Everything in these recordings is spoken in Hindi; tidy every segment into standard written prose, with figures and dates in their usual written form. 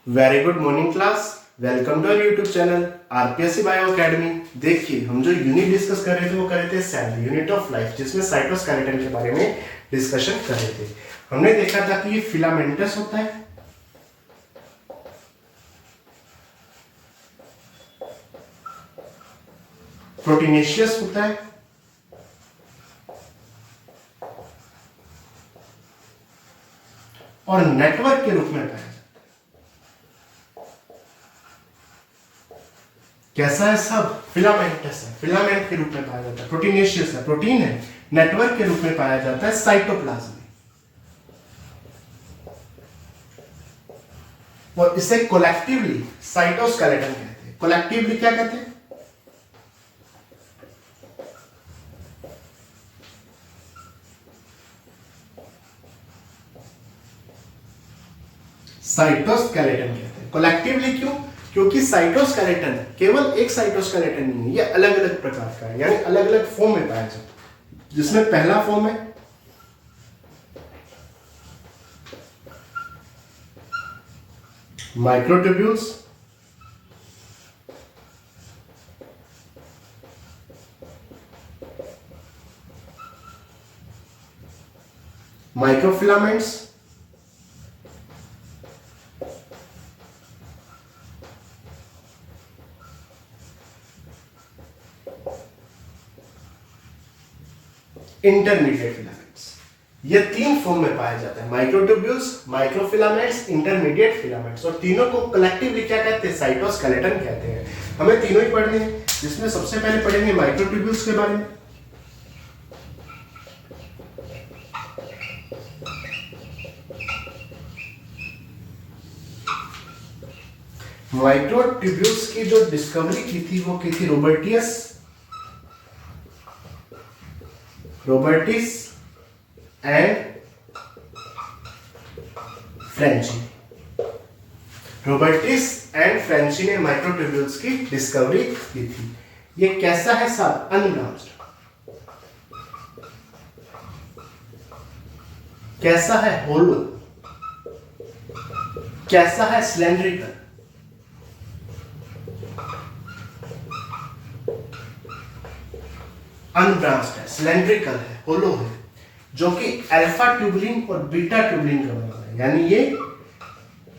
Very good morning class. Welcome to our YouTube channel RPSC bio academy. देखिए, हम जो यूनिट डिस्कस कर रहे थे वो कर रहे थे सेल यूनिट ऑफ लाइफ, जिसमें साइटोस्केलेटन के बारे में डिस्कशन कर रहे थे। हमने देखा था कि ये फिलामेंटस होता है, प्रोटीनेशियस होता है और नेटवर्क के रूप में पाया जाता है। कैसा है? सब फिलामेंटस है, फिलामेंट के रूप में पाया जाता है। प्रोटीनेशियस है, प्रोटीन है, नेटवर्क के रूप में पाया जाता है साइटोप्लाज्म में। और इसे कोलेक्टिवली साइटोस्केलेटन कहते हैं। कोलेक्टिवली क्या कहते हैं? साइटोस्केलेटन कहते हैं। कोलेक्टिवली क्यों? क्योंकि साइटोस्केलेटन केवल एक साइटोस्केलेटन नहीं है, ये अलग अलग प्रकार का है, यानी अलग अलग फॉर्म में पाया जाता है। जिसमें पहला फॉर्म है माइक्रोट्यूब्यूल्स, माइक्रोफिलामेंट्स, इंटरमीडिएट फिलामेंट्स। ये तीन फॉर्म में पाया जाता है, माइक्रोट्यूब्यूल्स, माइक्रोफिलामेंट्स, इंटरमीडिएट फिलामेंट्स। और तीनों को कलेक्टिवली क्या कहते हैं? साइटोस्केलेटन कहते हैं। हमें तीनों ही पढ़ने हैं, जिसमें सबसे पहले पढ़ेंगे माइक्रोट्यूब्यूल्स के बारे में। माइक्रोट्यूब्यूल्स की जो डिस्कवरी की थी वो की थी रोबर्टिस एंड फ्रेंची। रोबर्टिस एंड फ्रेंची ने माइक्रोट्यूब्यूल्स की डिस्कवरी की थी। ये कैसा है साहब? अनब्रांच्ड। कैसा है? होलो। कैसा है? सिलेंड्रिकल। अनब्रांच्ड है, सिलेंड्रिकल है, होलो है, जो कि अल्फा ट्यूबुलिन और बीटा ट्यूबुलिन का बना हुआ है, यानी ये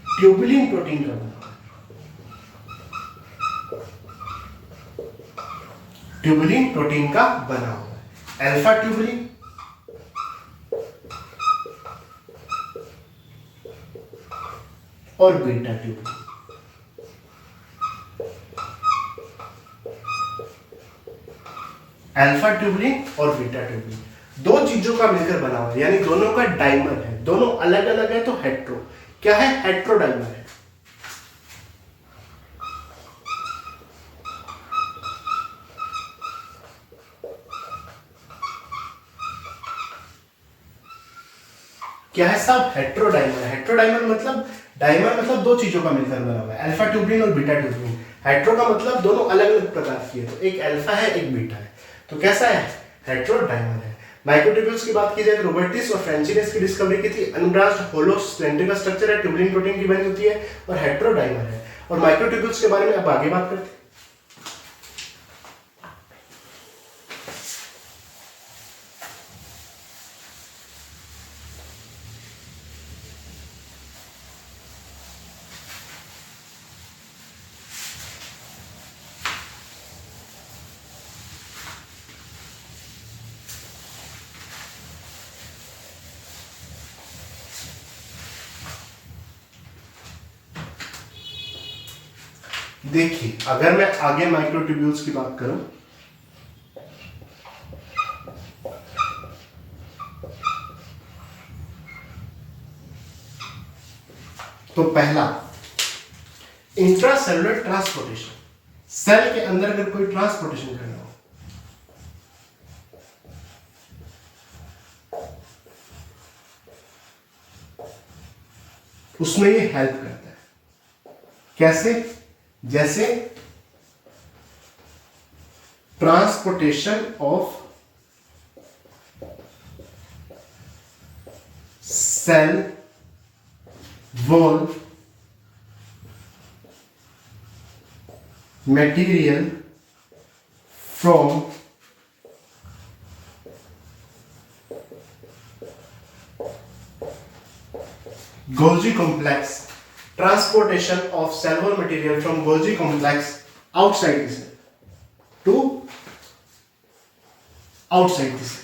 ट्यूबुलिन प्रोटीन का बना हुआ है। ट्यूबुलिन प्रोटीन का बना हुआ है, अल्फा ट्यूबुलिन और बीटा ट्यूबुलिन। अल्फा ट्यूबुलिन और बीटा ट्यूबुलिन दो चीजों का मिलकर बना हुआ है, यानी दोनों का डाइमर है। दोनों अलग अलग है तो हेट्रो। क्या है? हेट्रोडाइमर है। क्या है साहब? हेट्रोडाइमर। हेट्रोडाइमर मतलब, डाइमर मतलब दो चीजों का मिलकर बना हुआ है, अल्फा ट्यूबुलिन और बीटा ट्यूबुलिन। हेट्रो का मतलब दोनों अलग अलग प्रकार की है, तो एक अल्फा है एक बीटा है। तो कैसा है? हेट्रोडाइमर है। माइक्रोट्यूब्यूल्स की बात की जाए तो रोबर्टिस और फ्रेंची ने इसकी डिस्कवरी की थी। अनब्रांच्ड होलो सिलेंड्रिकल स्ट्रक्चर है, ट्यूबुलिन प्रोटीन की बनी होती है और हेट्रोडाइमर है। और माइक्रोट्यूब्यूल्स के बारे में अब आगे बात करते हैं। देखिए, अगर मैं आगे माइक्रोट्यूब्यूल्स की बात करूं तो पहला इंट्रासेलुलर ट्रांसपोर्टेशन। सेल के अंदर अगर कोई ट्रांसपोर्टेशन करना हो, उसमें ये हेल्प करता है। कैसे? जैसे transportation of cell wall material from Golgi complex, transportation of cellular material from Golgi complex outside the cell to outside the cell.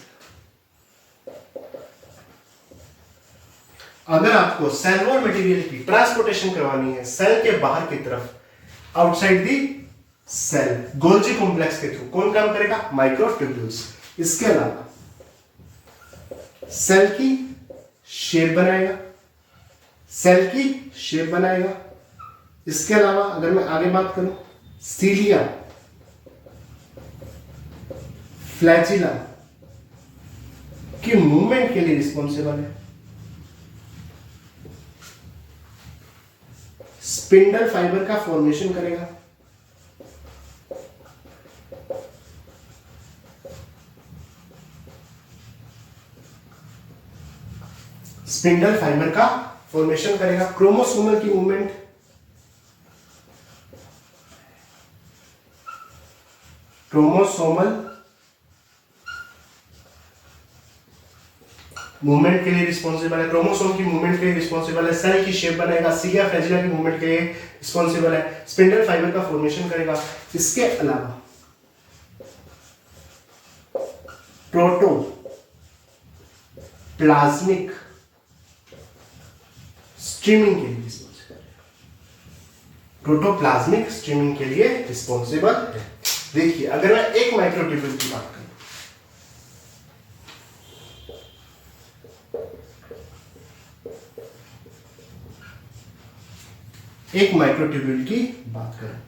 अगर आपको सेलुलर मटेरियल की ट्रांसपोर्टेशन करवानी है सेल के बाहर की तरफ outside the cell Golgi complex के थ्रू, कौन काम करेगा? माइक्रोट्यूब्यूल्स। इसके अलावा सेल की शेप बनाएगा, सेल की शेप बनाएगा। इसके अलावा अगर मैं आगे बात करूं, सीलिया, फ्लैजिला की मूवमेंट के लिए रिस्पॉन्सिबल है। स्पिंडल फाइबर का फॉर्मेशन करेगा, स्पिंडल फाइबर का फॉर्मेशन करेगा। क्रोमोसोमल की मूवमेंट, क्रोमोसोमल मूवमेंट के लिए रिस्पॉन्सिबल है, क्रोमोसोम की मूवमेंट के लिए रिस्पॉन्सिबल है। सेल की शेप बनाएगा, सीलिया फ्लैजिला की मूवमेंट के लिए रिस्पॉन्सिबल है। स्पिंडल फाइबर का फॉर्मेशन करेगा। इसके अलावा प्रोटोप्लाज्मिक स्ट्रीमिंग के लिए रिस्पॉन्सिबल है, प्रोटोप्लाज्मिक स्ट्रीमिंग के लिए रिस्पॉन्सिबल है। देखिए अगर मैं एक माइक्रोट्यूब्यूल की बात करूं, एक माइक्रोट्यूब्यूल की बात करें,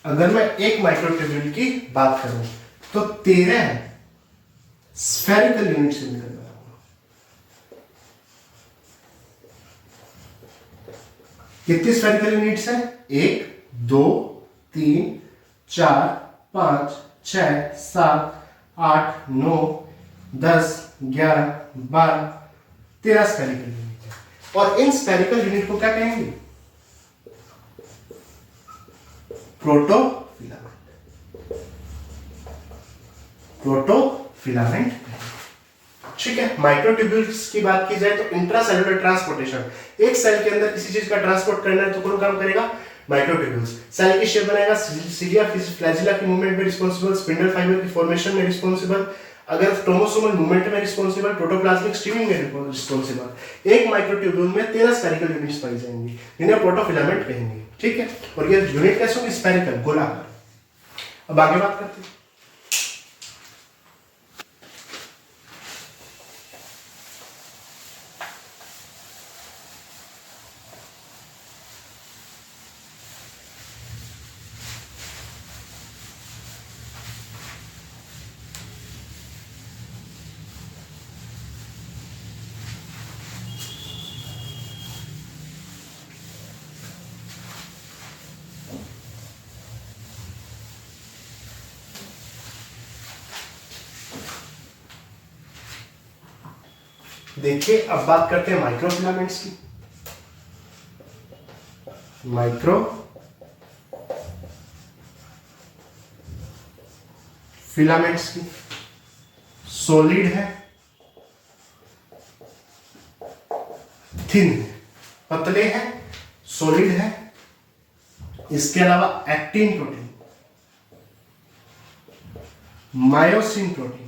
अगर मैं एक माइक्रोट्यूब्यूल की बात करूं तो 13 स्फेरिकल यूनिट से मिलकर बना हुआ। कितनी स्फेरिकल यूनिट्स हैं? 1 2 3 4 5 6 7 8 9 10 11 12 13 स्फेरिकल यूनिट है। और इन स्फेरिकल यूनिट को क्या कहेंगे? Protofilament, protofilament. ठीक है, माइक्रोट्यूब्यूल्स की बात की जाए तो इंट्रासेलुलर ट्रांसपोर्टेशन, एक सेल के अंदर किसी चीज का ट्रांसपोर्ट करना है तो कौन काम करेगा? माइक्रोट्यूब्यूल्स। सेल की शेप बनाएगा, सीलिया फ्लैजिला की मूवमेंट में रिस्पॉन्सिबल, स्पिंडल फाइबर की फॉर्मेशन में रिस्पॉन्सिबल, अगर क्रोमोसोमल मूवमेंट में रिस्पॉन्सिबल, प्रोटोप्लाज्मिक स्ट्रीमिंग में रिस्पॉन्सिबल। एक माइक्रोट्यूब्यूल में 13 स्फेरिकल यूनिट्स पाई जाएंगी जिन्हें प्रोटोफिलामेंट कहेंगे। ठीक है, और ये यूनिट कैसे होंगे? स्फेरिकल, गोलाकार। अब आगे बात करते हैं। देखिए अब बात करते हैं माइक्रोफिलामेंट्स की। माइक्रो फिलामेंट्स की, सॉलिड है, थिन है, पतले हैं, सॉलिड है। इसके अलावा actin protein, myosin protein,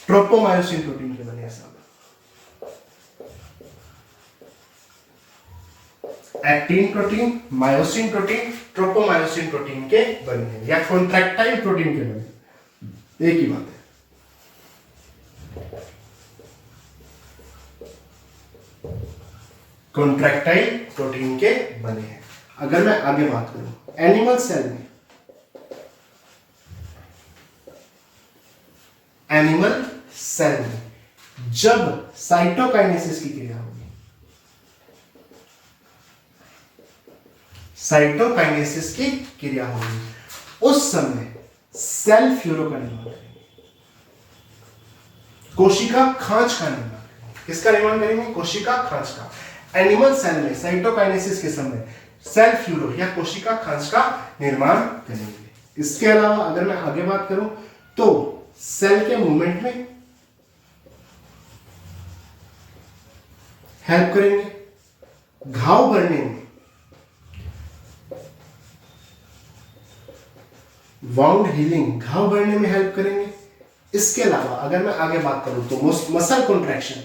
tropomyosin protein के बने हैं सब। Actin protein, myosin protein, tropomyosin protein के बने हैं, या कॉन्ट्रैक्टाइल प्रोटीन के बने हैं, एक ही बात है। कॉन्ट्रैक्टाइल प्रोटीन के बने हैं। अगर मैं आगे बात करूं एनिमल सेल में, एनिमल सेल में जब साइटोकाइनेसिस की क्रिया होगी, साइटोकाइनेसिस की क्रिया होगी, उस समय सेल फ्यूरो का निर्माण करेंगे, कोशिका खांच का निर्माण करेंगे। किसका निर्माण करेंगे? कोशिका खांच का। एनिमल सेल में साइटोकाइनेसिस के समय सेल फ्यूरो या कोशिका खांच का निर्माण करेंगे। इसके अलावा अगर मैं आगे बात करूं तो सेल के मूवमेंट में हेल्प करेंगे, घाव भरने में, वाउंड हीलिंग, घाव भरने में हेल्प करेंगे। इसके अलावा अगर मैं आगे बात करूं तो मसल कॉन्ट्रैक्शन,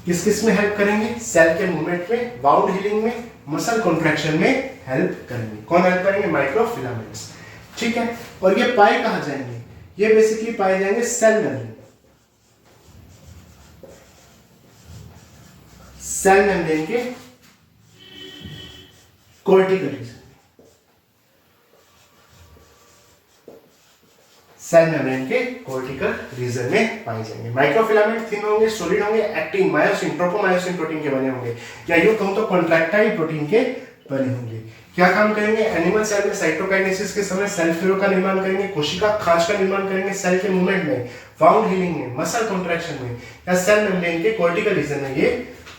किस किस में हेल्प करेंगे? सेल के मूवमेंट में, वाउंड हीलिंग में, मसल कॉन्ट्रैक्शन में हेल्प करेंगे। कौन हेल्प करेंगे? माइक्रोफिलामेंट्स। ठीक है, और ये पाए कहां जाएंगे? ये बेसिकली पाए जाएंगे सेल मेम्ब्रेन, सेल मेम्ब्रेन के कोर्टिकल रीजन, सेल मेम्ब्रेन के कोर्टिकल रीजन में पाए जाएंगे। माइक्रोफिलामेंट थिन होंगे, सॉलिड होंगे, एक्टिन, मायोसिन, ट्रोपोमायोसिन प्रोटीन के बने होंगे, या यूं कहूं तो कॉन्ट्रैक्टाइल प्रोटीन के बने होंगे। क्या काम करेंगे? एनिमल सेल में साइटोकाइनेसिस के समय सेल फ्यूरो का निर्माण करेंगे, कोशिका खांच का निर्माण करेंगे, सेल के मूवमेंट में, वाउंड हीलिंग में, मसल कॉन्ट्रैक्शन में, या सेल मेम्ब्रेन के कोर्टिकल रीजन में ये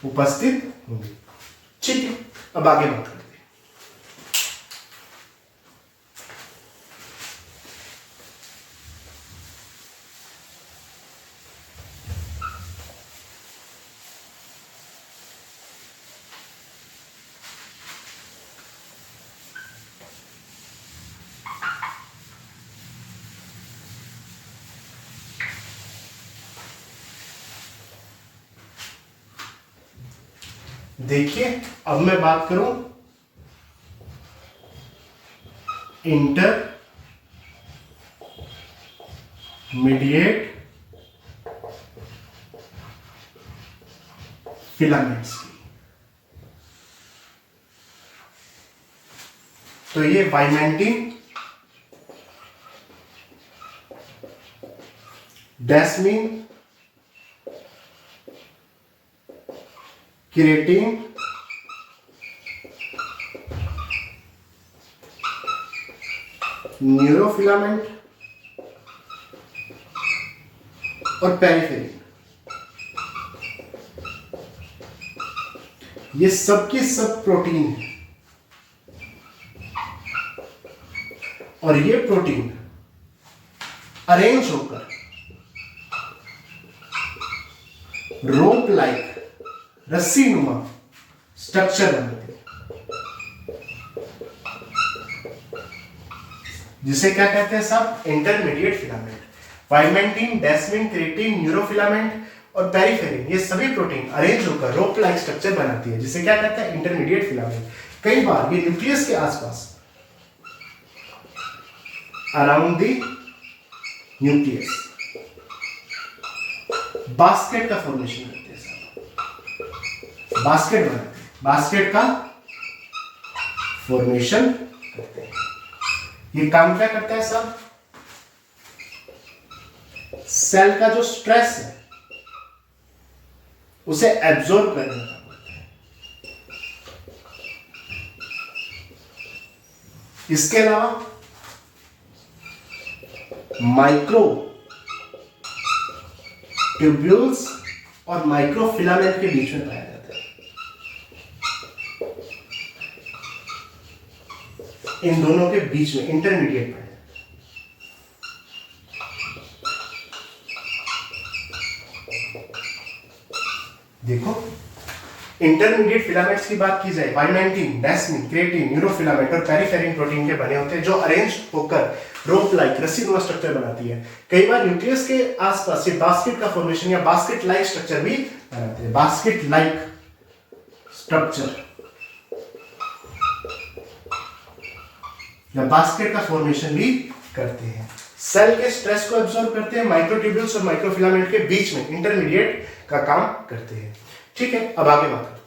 उपस्थित होंगे। ठीक है, अब आगे बात करते हैं। देखिए, अब मैं बात करूं इंटरमीडिएट फिलामेंट्स की, तो ये वाइमेंटिन, डेस्मीन, केराटिन, न्यूरोफिलामेंट और पेरिफेरल, ये सब के सब प्रोटीन है। और ये प्रोटीन अरेंज होकर रोप लाइक, रस्सी नुमा स्ट्रक्चर बनाते हैं, जिसे क्या कहते हैं साहब? Intermediate filament. Vimentin, desmin, creatine, neurofilament और पेरिफेरिन, ये सभी प्रोटीन अरेंज होकर रोप लाइक स्ट्रक्चर बनाती है, जिसे क्या कहते हैं? Intermediate filament. कई बार ये न्यूक्लियस के आसपास, अराउंड द न्यूक्लियस, बास्केट का फॉर्मेशन करते हैं साहब, बास्केट बनाते हैं, बास्केट का फॉर्मेशन करते हैं। ये काम क्या करता है साहब? सेल का जो स्ट्रेस है उसे एब्जॉर्ब करने का काम करता है। इसके अलावा माइक्रो ट्यूब्यूल्स और माइक्रोफिलामेंट के बीच में पाया जाता है। इन दोनों के बीच में इंटरमीडिएट पाया जाता है। देखो, इंटरमीडिएट फिलामेंट्स की बात की जाए, वाइमेंटिन, डेस्मिन, क्रेटिन, न्यूरोफिलामेंट और पेरिफेरिन प्रोटीन के बने होते हैं, जो अरेंज होकर रोप लाइक, रस्सी नुमा स्ट्रक्चर बनाती है। कई बार न्यूक्लियस के आसपास ये बास्केट का फॉर्मेशन या बास्केट लाइक स्ट्रक्चर भी बनाते हैं। बास्केट लाइक स्ट्रक्चर या बास्केट का फॉर्मेशन भी करते हैं। सेल के स्ट्रेस को एब्जॉर्ब करते हैं, माइक्रोट्यूब्यूल्स और माइक्रोफिलामेंट के बीच में इंटरमीडिएट का काम करते हैं। ठीक है, अब आगे बात करते हैं।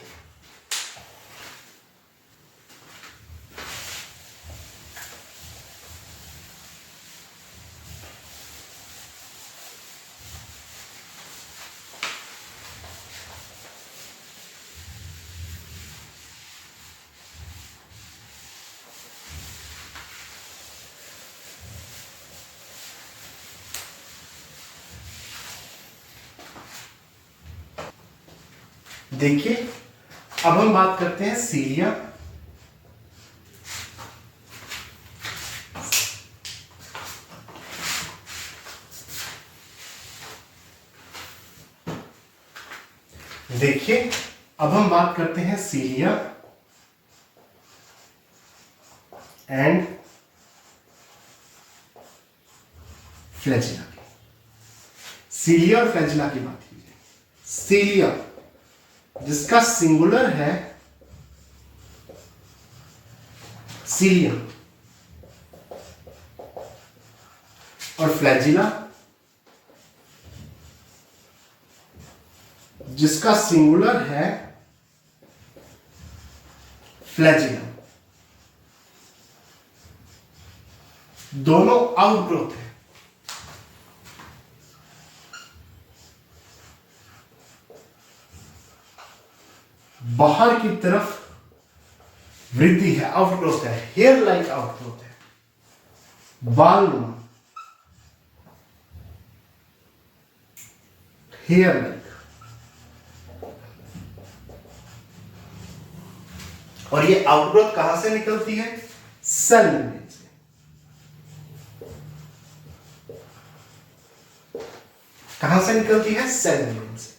देखिए, अब हम बात करते हैं सीलिया। देखिए, अब हम बात करते हैं सीलिया एंड फ्लैजिला की। सीलिया और फ्लैजिला की बात कीजिए। सीलिया जिसका सिंगुलर है सीलियम और फ्लैजिला जिसका सिंगुलर है फ्लैजिलम, दोनों आउटग्रोथ है। बाहर की तरफ वृद्धि है, आउटग्रोथ है, हेयर लाइक आउटग्रोथ है, बाल नुमा, हेयर लाइक। और ये आउटग्रोथ कहां से निकलती है? सेल मेम्ब्रेन से। कहां से निकलती है? सेल मेम्ब्रेन से।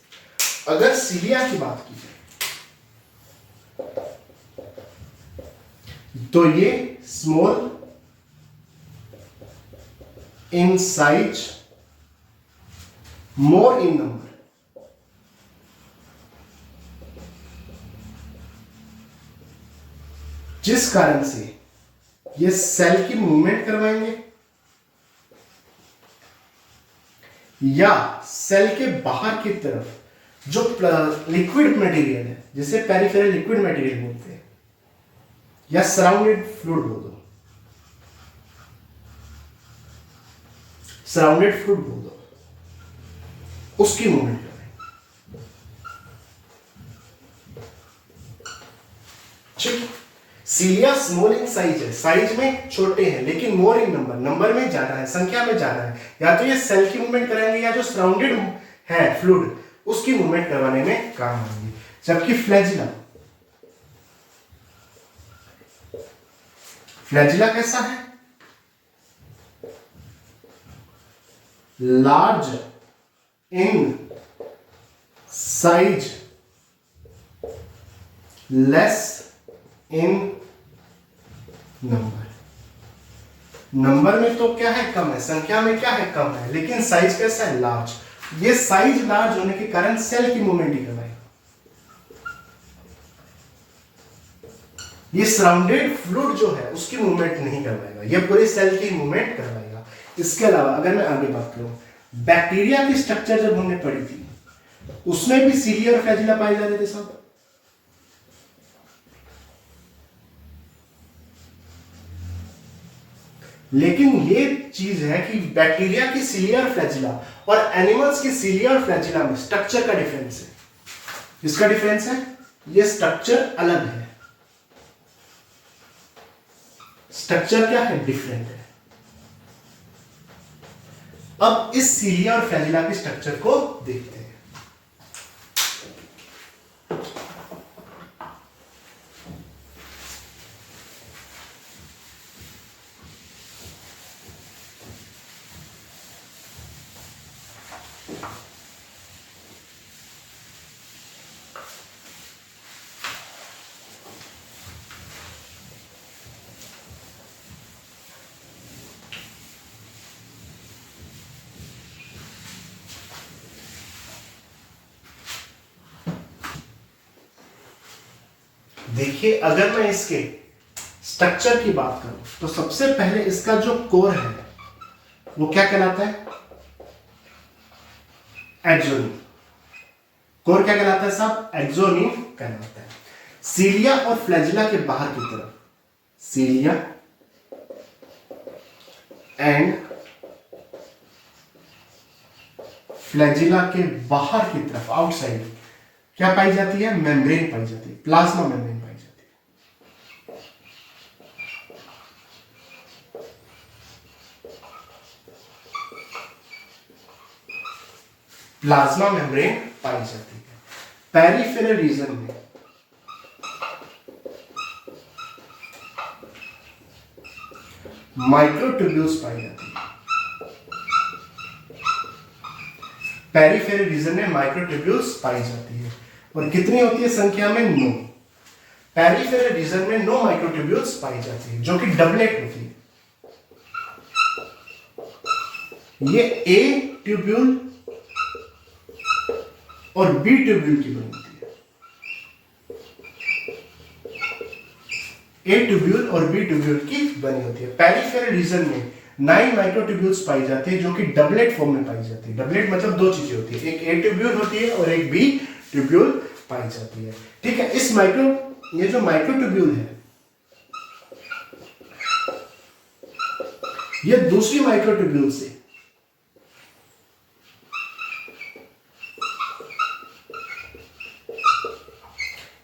अगर सीलिया की बात की जाए तो ये small in size, more in number, जिस कारण से ये सेल की मूवमेंट करवाएंगे या सेल के बाहर की तरफ जो लिक्विड मटेरियल है, जिसे पेरिफेरल लिक्विड मटेरियल बोलते हैं या सराउंडेड फ्लूइड बोल दो, सराउंडेड फ्लूइड बोल दो, उसकी मूवमेंट करवाएंगे। ठीक, सीलिया स्मॉल इन साइज है, साइज में छोटे हैं, लेकिन मोर इन नंबर, नंबर में ज्यादा है, संख्या में ज्यादा है। या तो ये सेल की मूवमेंट कराएंगे या जो सराउंडेड है फ्लूइड उसकी मूवमेंट करवाने में काम आएंगे। जबकि फ्लैजिला, फ्लैजिला कैसा है? Large in size, less in number. Number में तो क्या है? कम है, संख्या में क्या है? कम है, लेकिन साइज कैसा है? लार्ज। ये साइज लार्ज होने के कारण सेल की मूवमेंट ही करवाएगा। ये सराउंडेड फ्लूइड जो है उसकी मूवमेंट नहीं करवाएगा, ये पूरे सेल की मूवमेंट करवाएगा। इसके अलावा अगर मैं आगे बात करूं, बैक्टीरिया की स्ट्रक्चर जब हमने पढ़ी थी उसमें भी सीलिया और फ्लैजिला पाए जाते थे साहब। लेकिन ये चीज है कि बैक्टीरिया की सीलिया और फ्लैजिला और एनिमल्स की सीलिया और फ्लैजिला में स्ट्रक्चर का डिफरेंस है। इसका डिफरेंस है, ये स्ट्रक्चर अलग है। स्ट्रक्चर क्या है? डिफरेंट है। अब इस सीलिया और फ्लैजिला के स्ट्रक्चर को देखते हैं। देखिए, अगर मैं इसके स्ट्रक्चर की बात करूं तो सबसे पहले इसका जो कोर है वो क्या कहलाता है? एक्सोनियम। कोर क्या कहलाता है साहब? एक्सोनियम कहलाता है। सीलिया और फ्लैजिला के बाहर की तरफ, सीलिया एंड फ्लैजिला के बाहर की तरफ, आउटसाइड, क्या पाई जाती है? मेम्ब्रेन पाई जाती है, प्लाज्मा मेम्ब्रेन पाई जाती है। प्लाज्मा मेम्ब्रेन पाई जाती है। पेरिफेरल रीजन में माइक्रोट्यूब्यूल्स पाई जाती है। पेरिफेरल रीजन में माइक्रोट्यूब्यूल्स पाई जाती है और कितनी होती है संख्या में? 9। पेरिफेरल रीजन में 9 माइक्रोट्यूब्यूल्स पाई जाती है जो कि डबलेट होती है। ये ए ट्यूब्यूल और बी ट्यूब्यूल की बनी होती है। ए ट्यूब्यूल और बी ट्यूब्यूल की बनी होती है। पेरिफेरल रीजन में 9 माइक्रोट्यूब्यूल्स पाई जाती है जो कि डबलेट फॉर्म में पाई जाती है। डबलेट मतलब दो चीजें होती है, एक ए ट्यूब्यूल होती है और एक बी ट्यूब्यूल पाई जाती है। ठीक है, ये जो माइक्रोट्यूब्यूल है ये दूसरी माइक्रोट्यूब्यूल से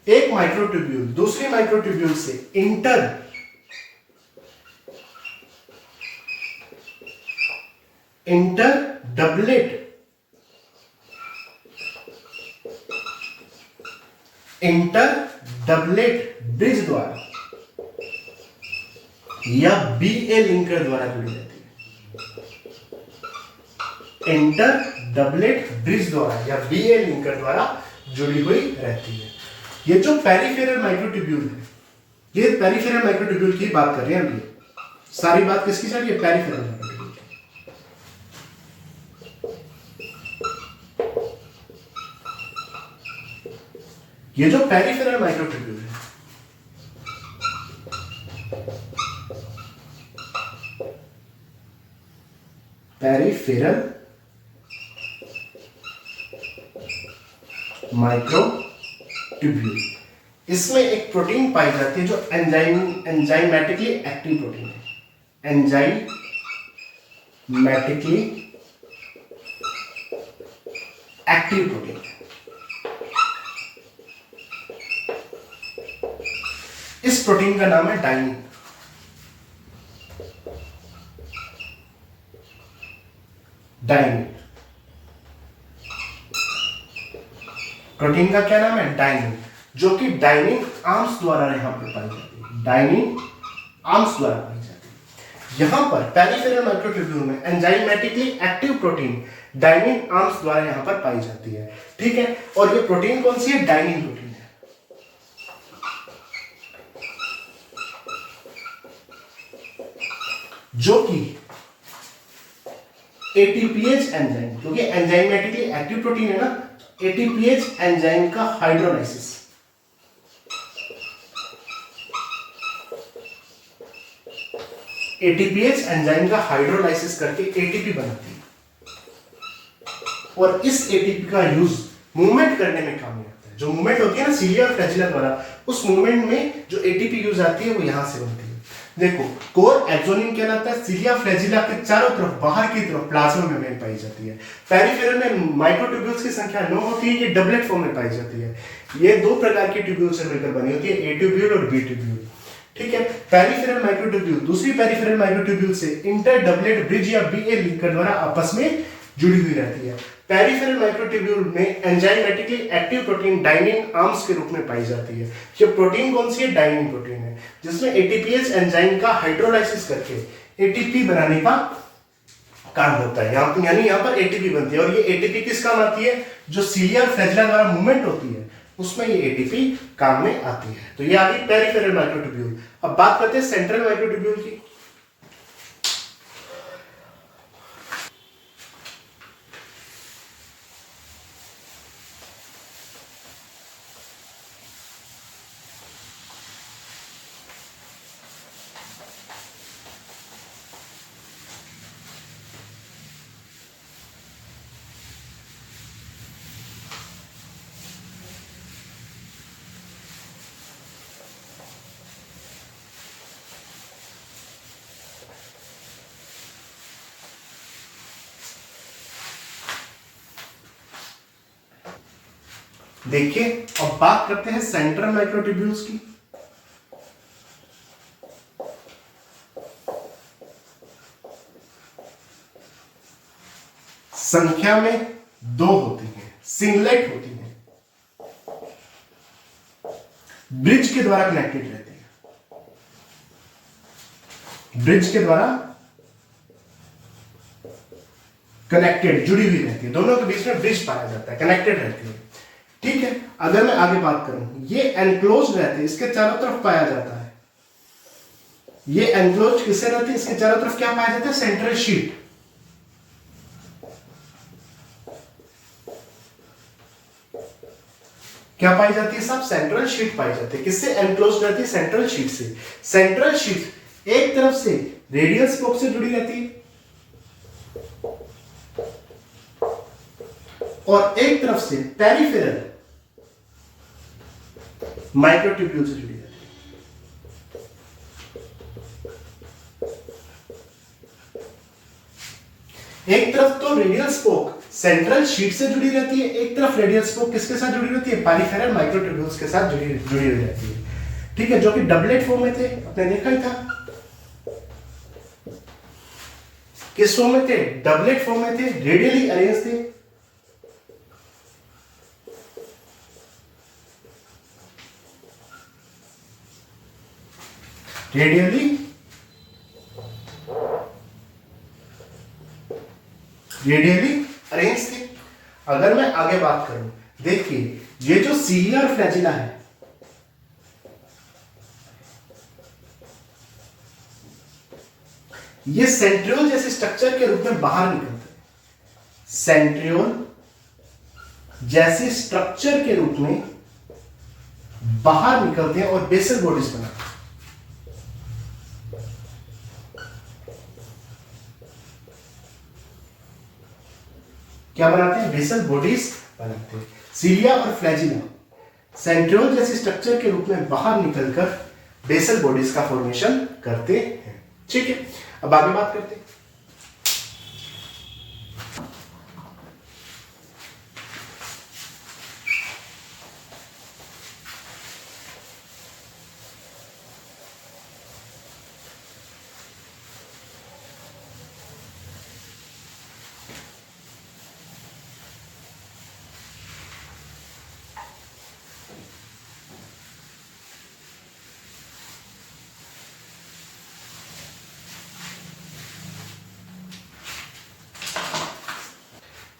एक माइक्रोट्यूब्यूल दूसरी माइक्रोट्यूब्यूल से इंटर डबलेट ब्रिज द्वारा या बीए लिंकर द्वारा जुड़ी रहती है। इंटर डबलेट ब्रिज द्वारा या बीए लिंकर द्वारा जुड़ी हुई रहती है। ये जो पेरिफेरल माइक्रोट्यूब्यूल है, ये पेरिफेरल माइक्रोट्यूब्यूल की बात कर रहे हैं हम। ये सारी बात किसकी चल रही है? पेरिफेरल माइक्रोट्यूब्यूल की। ये जो पेरिफेरल माइक्रोट्यूब्यूल है पेरिफेरल माइक्रोट्यूब्यूल, इसमें एक प्रोटीन पाई जाती है जो एंजाइमेटिकली एक्टिव प्रोटीन है। Enzymatically active protein. इस प्रोटीन का नाम है डाइनिन। प्रोटीन का क्या नाम है? डाइनिन, जो कि डाइनिन आर्म्स द्वारा यहां पर पाई जाती है। डाइनिन आर्म्स द्वारा पाई जाती है। यहां पर पेरिफेरल माइक्रोट्यूब्यूल में enzymatically active protein dynein arms द्वारा यहां पर पाई जाती है। ठीक है, और ये प्रोटीन कौन सी है? डाइनिन प्रोटीन है। जो कि एटीपीएच एंजाइम, क्योंकि एंजाइमेटिकली एक्टिव प्रोटीन है ना, एटीपीएच एंजाइम का हाइड्रोलाइसिस करके एटीपी बनाती है और इस एटीपी का यूज मूवमेंट करने में काम में आता है। जो मूवमेंट होती है ना सीलिया और फ्लैजिला द्वारा, उस मूवमेंट में जो एटीपी यूज आती है वो यहां से बनती है। देखो, कोर एक्सोनियम कहलाता है। सीलिया फ्लैजिला के चारों तरफ, बाहर की तरफ प्लाज्मा मेम्ब्रेन पाई जाती है। पेरिफेरल में माइक्रोट्यूब्यूल्स की संख्या 9 होती है। ये डबलेट फॉर्म में पाई जाती है। ये दो प्रकार की ट्यूब्यूल से मिलकर बनी होती है, ए ट्यूब्यूल और बी ट्यूब्यूल। ठीक है, पेरिफेरल माइक्रोट्यूब्यूल दूसरी पेरिफेरल माइक्रोट्यूब्यूल से इंटर डबलेट ब्रिज या बीए लिंकर द्वारा आपस में जुड़ी हुई रहती है। पेरिफेरल माइक्रोट्यूब्यूल में enzymatically active protein dynein arms के रूप में पाई जाती है। ये प्रोटीन कौन सी है? डाइनिन प्रोटीन है, जिसमें एटीपीएच एंजाइम का हाइड्रोलाइसिस करके एटीपी बनाने का काम होता है। यानी यहाँ पर एटीपी बनती है और ये एटीपी किस काम आती है? जो सीलिया और फ्लैजिला द्वारा मूवमेंट होती है उसमें ये एटीपी काम में आती है। तो ये आ गई पेरिफेरल माइक्रोट्यूब्यूल। अब बात करते हैं सेंट्रल माइक्रोट्यूब्यूल की। देखिए अब बात करते हैं सेंट्रल माइक्रोट्यूब्यूल्स की। संख्या में दो होती हैं, सिंगलेट होती हैं, ब्रिज के द्वारा कनेक्टेड रहती है, ब्रिज के द्वारा कनेक्टेड जुड़ी हुई रहती है, दोनों के बीच में ब्रिज पाया जाता है, कनेक्टेड रहती है। ठीक है, अगर मैं आगे बात करूं, ये एनक्लोज रहते हैं, इसके चारों तरफ पाया जाता है, ये एनक्लोज किससे रहती है, इसके चारों तरफ क्या पाया जाता है, सेंट्रल शीट। क्या पाई जाती है साहब, सेंट्रल शीट पाई जाती है। किससे एनक्लोज रहती है, सेंट्रल शीट से। सेंट्रल शीट एक तरफ से रेडियल स्पोक से जुड़ी रहती है और एक तरफ से पेरिफेरल माइक्रोट्यूब्यूल से जुड़ी रहती है। एक तरफ तो रेडियल स्पोक सेंट्रल शीट से जुड़ी रहती है, एक तरफ रेडियल स्पोक किसके साथ जुड़ी रहती है, पेरिफेरल माइक्रोट्यूब्यूल्स के साथ जुड़ी हुई रहती है। ठीक है, जो कि डबलेट फॉर्म में थे, आपने देखा ही था। किस फॉर्म में थे, डबलेट फॉर्म में थे, रेडियली अरेंज थे। रेडियली अरेंज थे। अगर मैं आगे बात करूं, देखिए ये जो सीलिया और फ्लैजिला है, ये सेंट्रियोल जैसे स्ट्रक्चर के रूप में बाहर निकलते हैं, सेंट्रियोल जैसे स्ट्रक्चर के रूप में बाहर निकलते हैं और बेसल बॉडीज बनाते हैं। क्या बनाते हैं, बेसल बॉडीज बनाते हैं। सीलिया और फ्लैजिला सेंट्रियोल जैसे स्ट्रक्चर के रूप में बाहर निकलकर बेसल बॉडीज का फॉर्मेशन करते हैं। ठीक है, अब आगे बात करते हैं।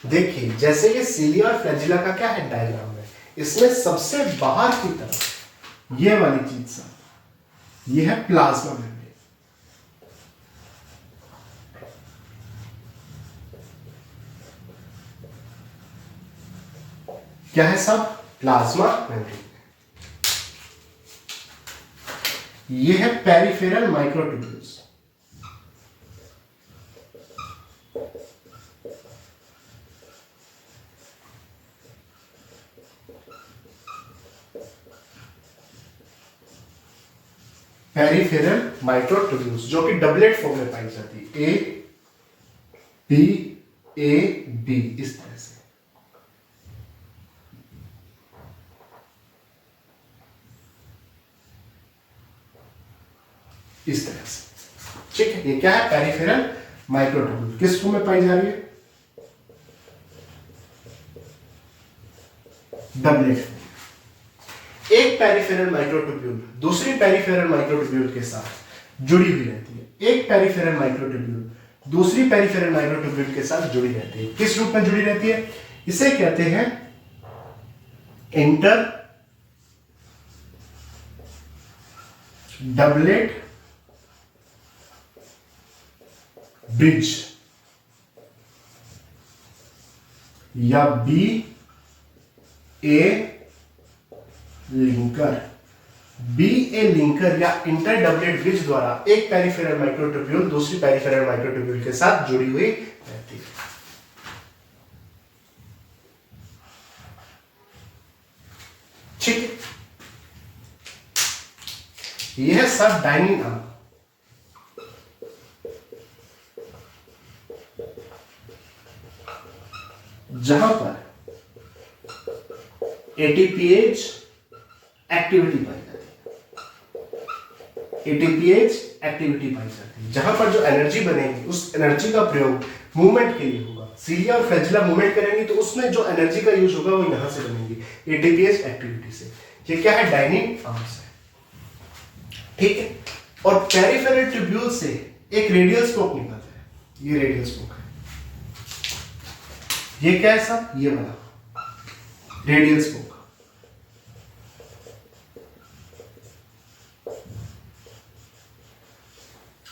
देखिए जैसे ये सीलिया और फ्लैजिला का क्या है डायग्राम है, इसमें सबसे बाहर की तरफ ये वाली चीज सा, ये है प्लाज्मा मेम्ब्रेन। क्या है सब, प्लाज्मा मेम्ब्रेन। ये है पेरिफेरल माइक्रोट्यूब्यूल्स। पेरिफेरल माइक्रोट्यूब्यूल्स जो कि डबलेट फॉर्म में पाई जाती है, ए बी ए बी, इस तरह से। इस तरह से, ठीक है। ये क्या है, पेरिफेरल माइक्रोट्यूब्यूल। किस फॉर्म में पाई जा रही है, डबलेट। एक पेरिफेरल माइक्रोट्यूब्यूल दूसरी पेरिफेरल माइक्रोट्यूब्यूल के साथ जुड़ी हुई रहती है, एक पेरिफेरल माइक्रोट्यूब्यूल दूसरी पेरिफेरल माइक्रोट्यूब्यूल के साथ जुड़ी रहती है। किस रूप में जुड़ी रहती है, इसे कहते हैं इंटर डबलेट ब्रिज या बी ए लिंकर। बी ए लिंकर या इंटर डबलेट ब्रिज द्वारा एक पेरिफेरल माइक्रोट्यूब्यूल दूसरी पेरिफेरल माइक्रोट्यूब्यूल के साथ जुड़ी हुई रहती है। ठीक है, यह सब डाइनिंग आर्म जहां पर एटीपीएच एक्टिविटी पाई जाती है, एटीपीएच एक्टिविटी पाई जाती है, जहां पर जो एनर्जी बनेगी उस एनर्जी का प्रयोग मूवमेंट के लिए होगा। सीलिया और फ्लैजेला मूवमेंट करेंगी तो उसमें जो एनर्जी का यूज होगा वो यहां से बनेगी एटीपीएच एक्टिविटी से। ये क्या है? डाइनिंग आर्म्स है। ठीक है, और पेरिफेरल ट्यूब्यूल से एक रेडियल स्पोक निकलता है, ये रेडियल स्पोक है। ये क्या है साहब? ये वाला रेडियल स्पोक।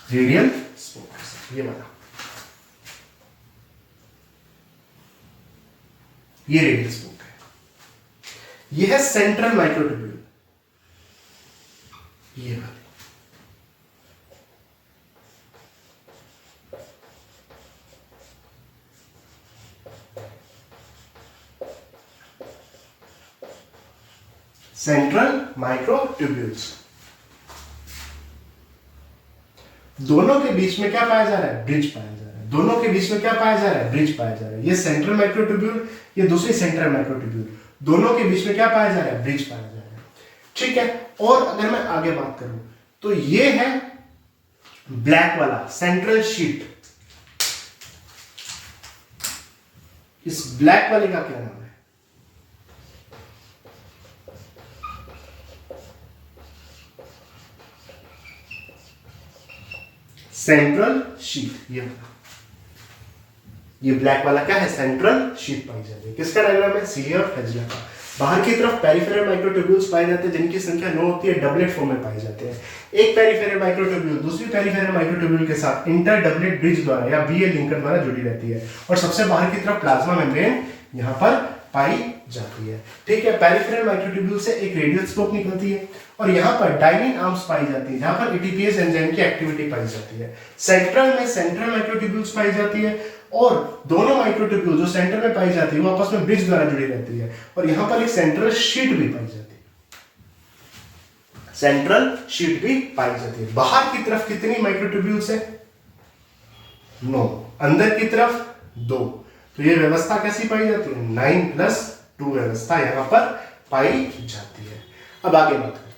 रेडियल स्पोक ये वाला, ये रेडियल स्पोक है। ये है सेंट्रल माइक्रोट्यूब्यूल, ये वाला। सेंट्रल माइक्रोट्यूब्यूल्स, दोनों के बीच में क्या पाया जा रहा है? ब्रिज पाया जा रहा है। दोनों के बीच में क्या पाया जा रहा है? ब्रिज पाया जा रहा है। ये सेंट्रल माइक्रोट्यूब्यूल, ये दूसरी सेंट्रल माइक्रोट्यूब्यूल, दोनों के बीच में क्या पाया जा रहा है? ब्रिज पाया जा रहा है। ठीक है, और अगर मैं आगे बात करूं तो ये है ब्लैक वाला सेंट्रल शीट। इस ब्लैक वाले का क्या नाम है? Central sheet. ये ब्लैक वाला क्या है? सेंट्रल शीट पाई जाती है। किसका डायग्राम है? सीलिया और फ्लैजेला का। बाहर की तरफ पेरिफेरल माइक्रोट्यूब्यूल्स पाए जाते हैं जिनकी संख्या 9 होती है, डबलेट फॉर्म में पाए जाते हैं। एक पेरिफेरल माइक्रोट्यूब्यूल दूसरी पेरिफेरल माइक्रोट्यूब्यूल के साथ इंटर डबलेट ब्रिज द्वारा या बीए लिंकर द्वारा जुड़ी रहती है, और सबसे बाहर की तरफ प्लाज्मा मेम्ब्रेन यहां पर पाई जाती है। ठीक है, पेरिफेरल माइक्रोट्यूब्यूल से एक रेडियल स्पोक निकलती है और यहाँ पर डाइनिंग आर्म्स पाई जाती है जहां पर एटीपीएस एंजाइम की एक्टिविटी पाई जाती है। सेंट्रल में सेंट्रल माइक्रोट्यूब्यूल्स पाई जाती है और दोनों माइक्रोट्यूब्यूल जो सेंटर में पाई जाती है वो आपस में ब्रिज द्वारा जुड़ी रहती है, और यहाँ पर एक सेंट्रल शीट भी पाई जाती है। सेंट्रल शीट भी पाई जाती है। बाहर की तरफ कितनी माइक्रोट्यूब्यूल्स है? 9। अंदर की तरफ 2। तो ये व्यवस्था कैसी पाई जाती है? 9+2 व्यवस्था यहाँ पर पाई जाती है। अब आगे बात करें।